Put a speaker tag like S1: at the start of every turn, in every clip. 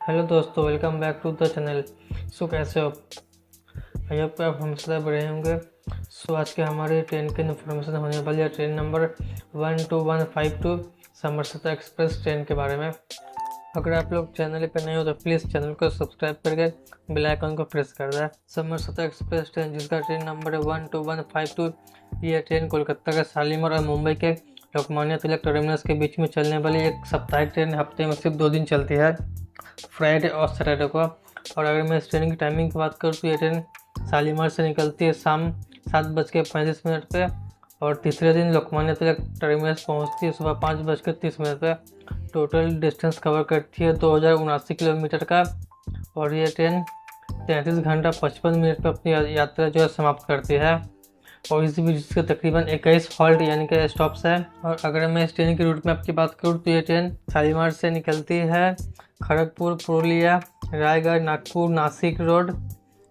S1: Hello दोस्तों, welcome back to the channel. कैसे हो? आई होप आप हमसे बढ़े होंगे। आज के हमारे ट्रेन की इन्फॉर्मेशन होने वाली है ट्रेन नंबर 12152 समरसता एक्सप्रेस ट्रेन के बारे में। अगर आप लोग चैनल पर नए हो तो प्लीज़ चैनल को सब्सक्राइब करके बेल आइकन को प्रेस कर दें। समरसता एक्सप्रेस ट्रेन जिसका ट्रेन नंबर है 12152, ये ट्रेन कोलकाता के शालीमार और मुंबई के लोकमान्य तिलक टर्मिनस के बीच में चलने वाली एक साप्ताहिक ट्रेन हफ्ते में सिर्फ 2 दिन चलती है, फ्राइडे और सैटरडे को। और अगर मैं इस ट्रेन की टाइमिंग की बात करूँ तो ये ट्रेन शालीमार से निकलती है शाम 7:35 पे और तीसरे दिन लोकमान्य तिलक टर्मिनस पहुंचती है सुबह 5:30 पे। टोटल डिस्टेंस कवर करती है 2079 किलोमीटर का और ये ट्रेन 33 घंटा 55 मिनट पर अपनी यात्रा जो है समाप्त करती है। और इस बीच इसके तकरीबन 21 हॉल्ट यानी कि स्टॉप्स है। और अगर मैं इस ट्रेन की रूट मैप की बात करूँ तो ये ट्रेन शालीमार से निकलती है खड़गपुर, पुरुलिया, रायगढ़, नागपुर, नासिक रोड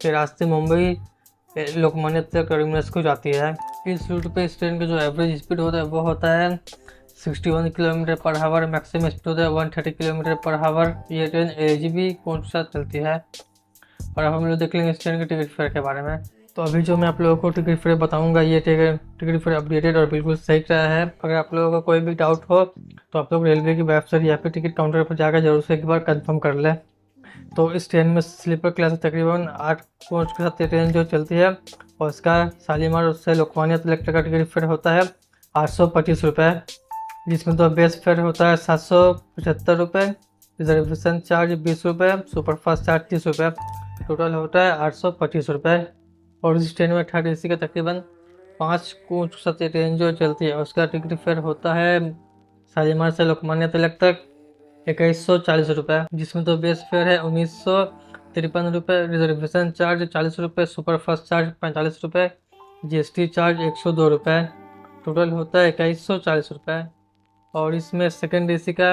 S1: के रास्ते मुंबई लोकमान्य तिलक टर्मिनस को जाती है। इस रूट पे इस ट्रेन का जो एवरेज स्पीड होता है वो होता है 61 kilometre per hour, maximum speed होता है 130 किलोमीटर पर आवर। ये ट्रेन एलजीबी कोच के साथ चलती है। और अब हम लोग देख लेंगे इस ट्रेन के टिकट फेयर के बारे में। तो अभी जो मैं आप लोगों को टिकट फेयर बताऊंगा ये टिकट फेयर अपडेटेड और बिल्कुल सही रहा है। अगर आप लोगों का कोई भी डाउट हो तो आप लोग रेलवे की वेबसाइट या फिर टिकट काउंटर पर जाकर जरूर से एक बार कंफर्म कर लें। तो इस ट्रेन में स्लीपर क्लास तकरीबन 8 कोच के साथ ट्रेन जो चलती है और इसका शालीमार उससे लोकमान्य तिलक का टिकट फेयर होता है 825 रुपये, जिसमें तो बेस फेयर होता है 775 रुपये, रिजर्वेशन चार्ज 20 रुपये, सुपरफास्ट चार्ज 30 रुपये, टोटल होता है 825 रुपये। और इस ट्रेन में थर्ड एसी का तकरीबन 5 कोच साथ ट्रेन जो चलती है उसका टिकट फेयर होता है शालीमार से लोकमान्य तिलक तक 2140 रुपये, जिसमें तो बेस फेयर है 1953 रुपये, रिजर्वेशन चार्ज 40 रुपये, सुपरफास्ट चार्ज 45 रुपये, जीएसटी चार्ज 102 रुपये, टोटल होता है 2140 रुपये। और इसमें सेकेंड एसी का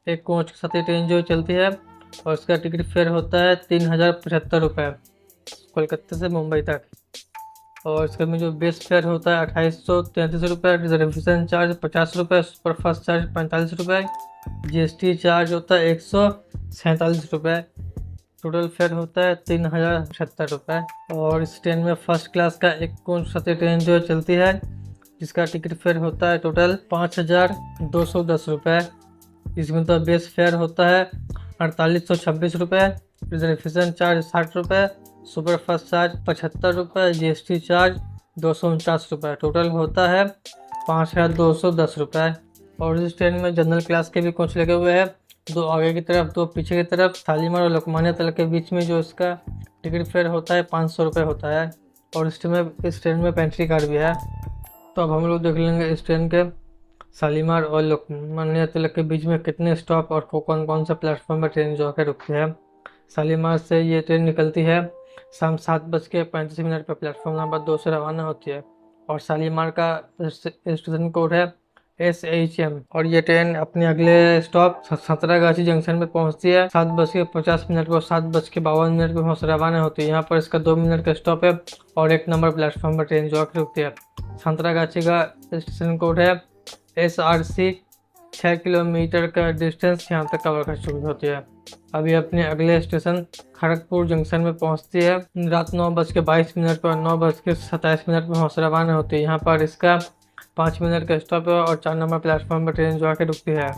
S1: एक कोच के साथ ट्रेन जो चलती है और उसका टिकट फेयर होता है 3075 रुपये कोलकाता से मुंबई तक। और इसका में जो बेस फेयर होता है 2833 रुपये, रिजर्वेशन चार्ज 50 रुपये, सुपरफास्ट चार्ज 45 रुपये, जीएसटी चार्ज होता है 147 रुपये, टोटल फेयर होता है 3075 रुपये। और इस ट्रेन में फर्स्ट क्लास का एक कोच साथ ट्रेन जो चलती है जिसका टिकट फेयर होता है टोटल 5210 रुपये, इसमें तो बेस फेयर होता है 4826 रुपये, रिजर्वेशन चार्ज 60 रुपये, सुपरफास्ट चार्ज 75 रुपये, जीएसटी चार्ज 249 रुपये, टोटल होता है 5210 रुपये। और इस ट्रेन में जनरल क्लास के भी कोच लगे हुए हैं, 2 आगे की तरफ 2 पीछे की तरफ। शालीमार और लोकमान्य तिलक के बीच में जो इसका टिकट फेयर होता है 500 रुपये होता है। और इस ट्रेन में पेंट्री कार्ड भी है। तो अब हम लोग देख लेंगे इस ट्रेन के शालीमार और लोकमान्य तिलक के बीच में कितने स्टॉप और कौन कौन सा प्लेटफॉर्म पर ट्रेन जो है रुकती है। शालीमार से ये ट्रेन निकलती है शाम 7:35 पर प्लेटफॉर्म नंबर 2 से रवाना होती है और शालीमार का स्टेशन कोड है SHM। और ये ट्रेन अपने अगले स्टॉप संतरागाछी जंक्शन में पहुंचती है 7:50 पर, 7:52 पर वहाँ से रवाना होती है। यहाँ पर इसका 2 मिनट का स्टॉप है और 1 नंबर प्लेटफॉर्म पर ट्रेन जो रुकती है। संतरागाछी का स्टेशन कोड है SRC। 6 किलोमीटर का डिस्टेंस यहाँ तक कवर कर चुकी होती है। अभी अपने अगले स्टेशन खड़गपुर जंक्शन में पहुँचती है रात 9:22 पर, 9:27 पर वहाँ से रवाना होती है। यहाँ पर इसका 5 मिनट का स्टॉप है और 4 नंबर प्लेटफॉर्म पर ट्रेन जो आके रुकती है।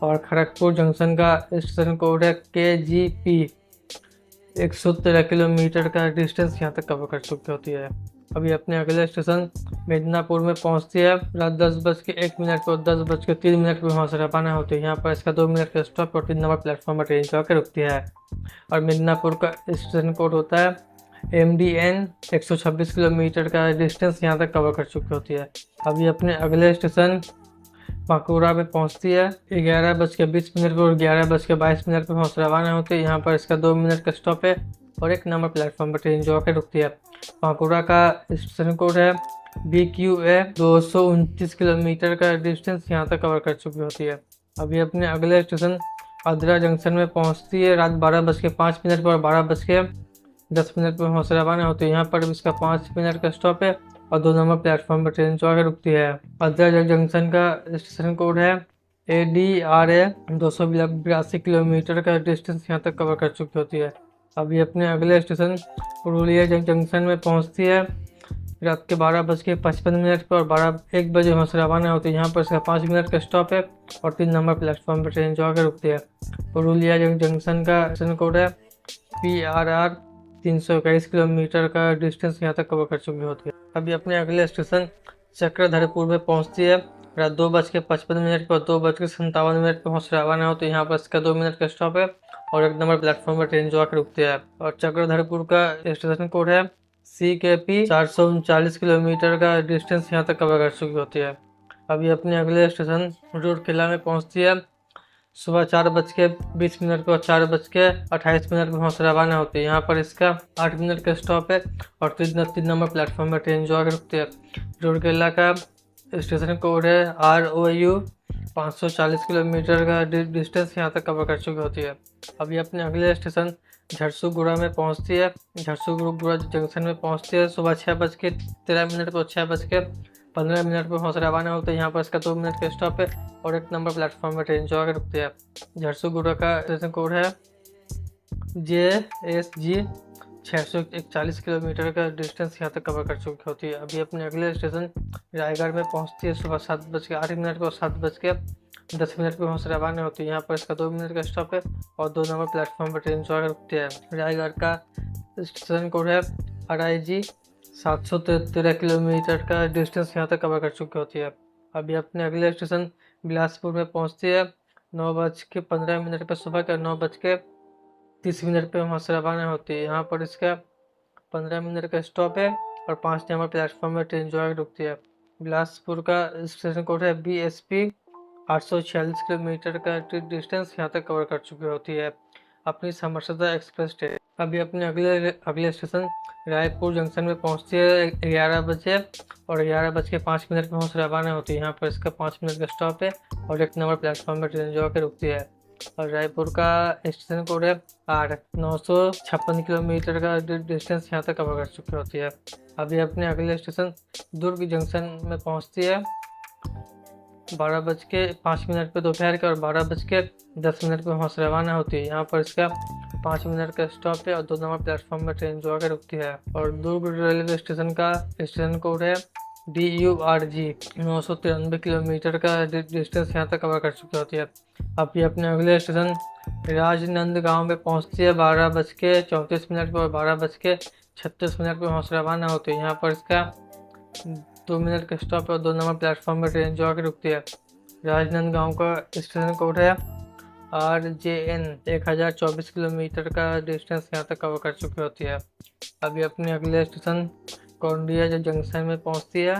S1: और खड़गपुर जंक्शन का स्टेशन कोड है KGP। 113 किलोमीटर का डिस्टेंस यहाँ तक कवर कर चुकी होती है। अभी अपने अगले स्टेशन मिदनापुर में पहुंचती है रात 10:01 पर, 10:03 पर वहाँ से रवाना होती है। यहाँ पर इसका 2 मिनट का स्टॉप और 3 नंबर प्लेटफॉर्म पर ट्रेन जो आकर रुकती है। और मिदनापुर का स्टेशन कोड होता है MDN। 126 किलोमीटर का डिस्टेंस यहाँ तक कवर कर चुकी होती है। अभी अपने अगले स्टेशन पाकुड़ा में पहुंचती है 11:20 पर और 11:22 पर वहाँ से रवाना होती है। यहाँ पर इसका 2 मिनट का स्टॉप है और 1 नंबर प्लेटफॉर्म पर ट्रेन जो आकर रुकती है। पाकुड़ा का स्टेशन कोड है BQA। 229 किलोमीटर का डिस्टेंस यहाँ तक कवर कर चुकी होती है। अभी अपने अगले स्टेशन आद्रा जंक्शन में पहुँचती है रात 12:05 पर और 12:10 पर वहाँ से रवाना होती है। यहाँ पर इसका 5 मिनट का स्टॉप है और 2 नंबर प्लेटफॉर्म पर ट्रेन जो आकर रुकती है। आद्रा जंक्शन का स्टेशन कोड है ADRA 282 किलोमीटर का डिस्टेंस यहाँ तक कवर कर चुकी होती है। अभी अपने अगले स्टेशन पुरुलिया जंक्शन में पहुँचती है रात के 12:55 पर और 1 बजे वहाँ से रवाना होती है। यहाँ पर इसका 5 मिनट का स्टॉप है और 3 नंबर प्लेटफॉर्म पर ट्रेन जो आकर रुकती है। पुरुलिया जंक्शन का स्टेशन कोड है PRR 321 किलोमीटर का डिस्टेंस यहाँ तक कवर कर चुकी होती है। अभी अपने अगले स्टेशन चक्रधरपुर में पहुँचती है रात 2:55 पर 2:57 पर वहाँ से रवाना होती है। यहाँ पर इसका 2 मिनट का स्टॉप है और 1 नंबर प्लेटफॉर्म पर ट्रेन जो आकर रुकती है। और चक्रधरपुर का स्टेशन कोड है CKP 439 किलोमीटर का डिस्टेंस यहाँ तक कवर कर चुकी होती है। अभी अपने अगले स्टेशन रूरकेला में पहुँचती है सुबह 4:20 पर 4:28 पर वहाँ से रवाना होती है। यहाँ पर इसका 8 मिनट का स्टॉप है और 3 नंबर प्लेटफॉर्म पर ट्रेन जो आकर रुकती है। रूरकेला का स्टेशन कोड है ROU 540 किलोमीटर का डिस्टेंस यहाँ तक कवर कर चुकी होती है। अभी अपने अगले स्टेशन झरसुगुड़ा में पहुँचती है। झरसुगुड़ा जंक्शन में पहुँचती है सुबह 6:13 पर 6:15 पर वहाँ से रवाना होता है। यहाँ पर इसका 2 मिनट का स्टॉप है और 1 नंबर प्लेटफॉर्म पर ट्रेन जो आकर रुकती है। झरसुगुड़ा का स्टेशन कोड है JSG 641 किलोमीटर का डिस्टेंस यहाँ तक कवर कर चुकी होती है। अभी अपने अगले स्टेशन रायगढ़ में पहुँचती है सुबह 7:08 पर 7:10 पर वहाँ से रवाना होती है। यहाँ पर इसका 2 मिनट का स्टॉप है और 2 नंबर प्लेटफॉर्म पर ट्रेन जो आकर रुकती है। रायगढ़ का स्टेशन कोड है RIG 713 किलोमीटर का डिस्टेंस यहाँ तक कवर कर चुकी होती है। अभी अपने अगले स्टेशन बिलासपुर में पहुँचती है 9:15 पर सुबह के 9:30 पर वहाँ से रवाना होती है। यहाँ पर इसका 15 मिनट का स्टॉप है और 5 नंबर प्लेटफॉर्म में ट्रेन जो आकर रुकती है। बिलासपुर का स्टेशन कोड है BSP 846 किलोमीटर का डिस्टेंस यहाँ तक कवर कर चुकी होती है अपनी समरसता एक्सप्रेस ट्रेन। अभी अपने अगले स्टेशन रायपुर जंक्शन में पहुँचती है 11 बजे और 11:05 पर वहाँ से रवाना होती है। यहाँ पर इसका 5 मिनट का स्टॉप है और 1 नंबर प्लेटफॉर्म पर ट्रेन जो आकर रुकती है। और रायपुर का स्टेशन कोड है R 956 किलोमीटर का डिस्टेंस यहाँ तक कवर कर चुकी होती है। अभी अपने अगले स्टेशन दुर्ग जंक्शन में पहुँचती है 12:05 पर दोपहर के और 12:10 पर वहाँ से रवाना होती है। यहाँ पर इसका 5 मिनट का स्टॉप है और 2 नंबर प्लेटफॉर्म पर ट्रेन जो आकर रुकती है। और दुर्ग रेलवे स्टेशन का स्टेशन कोड है DURG 993 किलोमीटर का डिस्टेंस यहाँ तक कवर कर चुकी होती है। अभी अपने अगले स्टेशन राजनंदगांव में पहुँचती है 12:34 पर और 12:36 पर वहाँ से रवाना होती है। यहाँ पर इसका 2 मिनट का स्टॉप और 2 नंबर प्लेटफॉर्म पर ट्रेन जो आकर रुकती है। राजनांदगांव का स्टेशन कोड है RJN 1024 किलोमीटर का डिस्टेंस यहाँ तक कवर कर चुकी होती है। अभी अपने अगले स्टेशन गोंदिया जंक्शन में पहुँचती है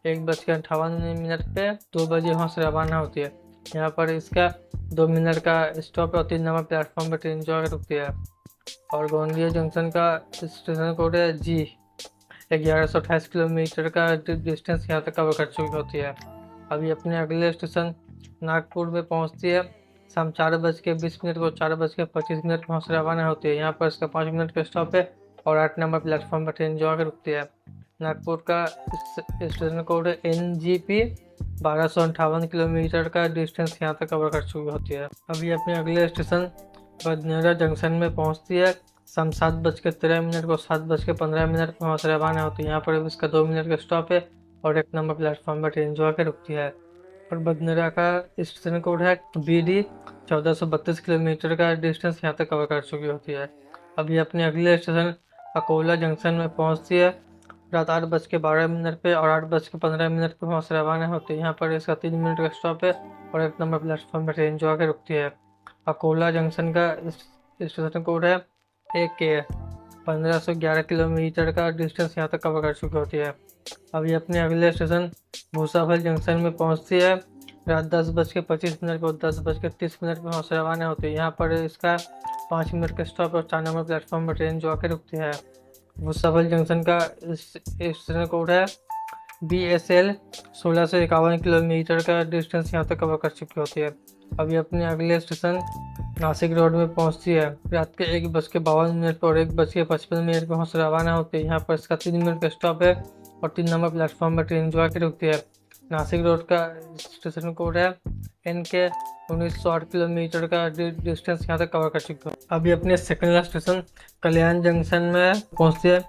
S1: 1:58 पे 2 बजे वहाँ से रवाना होती है। यहाँ पर इसका 2 मिनट का स्टॉप और 3 नंबर प्लेटफॉर्म पर ट्रेन जो आकर रुकती है। और गोंदिया जंक्शन का स्टेशन कोड है G 1128 किलोमीटर का डिस्टेंस यहाँ तक कवर कर चुकी होती है। अभी अपने अगले स्टेशन नागपुर में पहुँचती है शाम 4:20 पर 4:25 वहाँ से रवाना होती है। यहाँ पर इसका 5 मिनट का स्टॉप है और 8 नंबर प्लेटफॉर्म पर ट्रेन जो आकर रुकती है। नागपुर का स्टेशन कोड है NGP 1258 किलोमीटर का डिस्टेंस यहाँ तक कवर कर चुकी होती है। अभी अपने अगले स्टेशन बदनेरा जंक्शन में पहुँचती है शाम 7:13 पर 7:15 वहाँ से रवाना होती है। यहाँ पर इसका 2 मिनट का स्टॉप है और 1 नंबर प्लेटफॉर्म पर ट्रेन जो आकर रुकती है। और बदनेरा का स्टेशन कोड है BD 1432 किलोमीटर का डिस्टेंस यहाँ तक कवर कर चुकी होती है। अभी अपने अगले स्टेशन अकोला जंक्शन में पहुँचती है रात 8:12 पे और 8:15 पे वहाँ से रवाना होती है। यहाँ पर इसका 3 मिनट का स्टॉप है और 1 नंबर प्लेटफॉर्म पर ट्रेन जो आकर रुकती है। अकोला जंक्शन का स्टेशन कोड है AK 1511 किलोमीटर का डिस्टेंस यहाँ तक कवर कर चुकी होती है। अभी अपने अगले स्टेशन भूसावल जंक्शन में पहुँचती है रात 10:25 पर 10:30 पर वहाँ से रवाना होती है। यहाँ पर इसका 5 मिनट का स्टॉप और 4 नंबर प्लेटफॉर्म पर ट्रेन जो आकर रुकती है। भूसावल जंक्शन का स्टेशन कोड है BSL 1651 किलोमीटर का डिस्टेंस यहाँ तक कवर कर चुकी होती है। अभी अपने अगले स्टेशन नासिक रोड में पहुँचती है रात के 1:52 पर और 1:55 पर वहाँ से रवाना होती है। यहाँ पर इसका 3 मिनट का स्टॉप है और 3 नंबर प्लेटफॉर्म पर ट्रेन जो आकर रुकती है। नासिक रोड का स्टेशन कोड है ट्रेन के 1908 किलोमीटर का डिस्टेंस यहाँ तक कवर कर चुकी हूँ। अभी अपने सेकंड लास्ट स्टेशन कल्याण जंक्शन में पहुँचती है।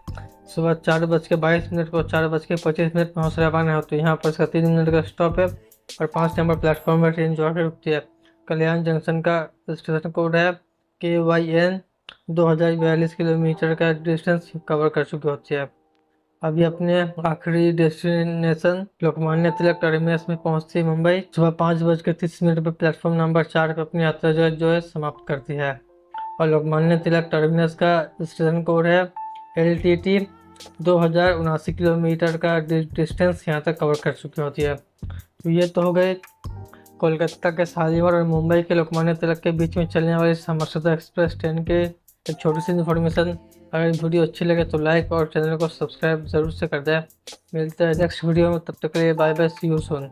S1: सुबह 4:22 को 4:25 पहुँच रवाना है। तो यहाँ पर इसका 3 मिनट का स्टॉप है और 5 नंबर प्लेटफॉर्म पर ट्रेन जो है रुकती है। कल्याण जंक्शन का स्टेशन कोड है KYN। 2042 किलोमीटर का डिस्टेंस कवर कर चुकी होती है। अभी अपने आखिरी डेस्टिनेशन लोकमान्य तिलक टर्मिनस में पहुंचती है मुंबई। सुबह 5:30 पर प्लेटफॉर्म नंबर 4 पर अपनी यात्रा जो है समाप्त करती है। और लोकमान्य तिलक टर्मिनस का स्टेशन कोड है LTT। 2079 किलोमीटर का डिस्टेंस यहाँ तक कवर कर चुकी होती है। तो ये तो हो गए कोलकाता के शालीमार और मुंबई के लोकमान्य तिलक के बीच में चलने वाली समरसता एक्सप्रेस ट्रेन के एक छोटी सी इन्फॉर्मेशन। अगर वीडियो अच्छी लगे तो लाइक और चैनल को सब्सक्राइब ज़रूर से कर दें। मिलते हैं नेक्स्ट वीडियो में, तब तक के लिए bye bye, see you soon.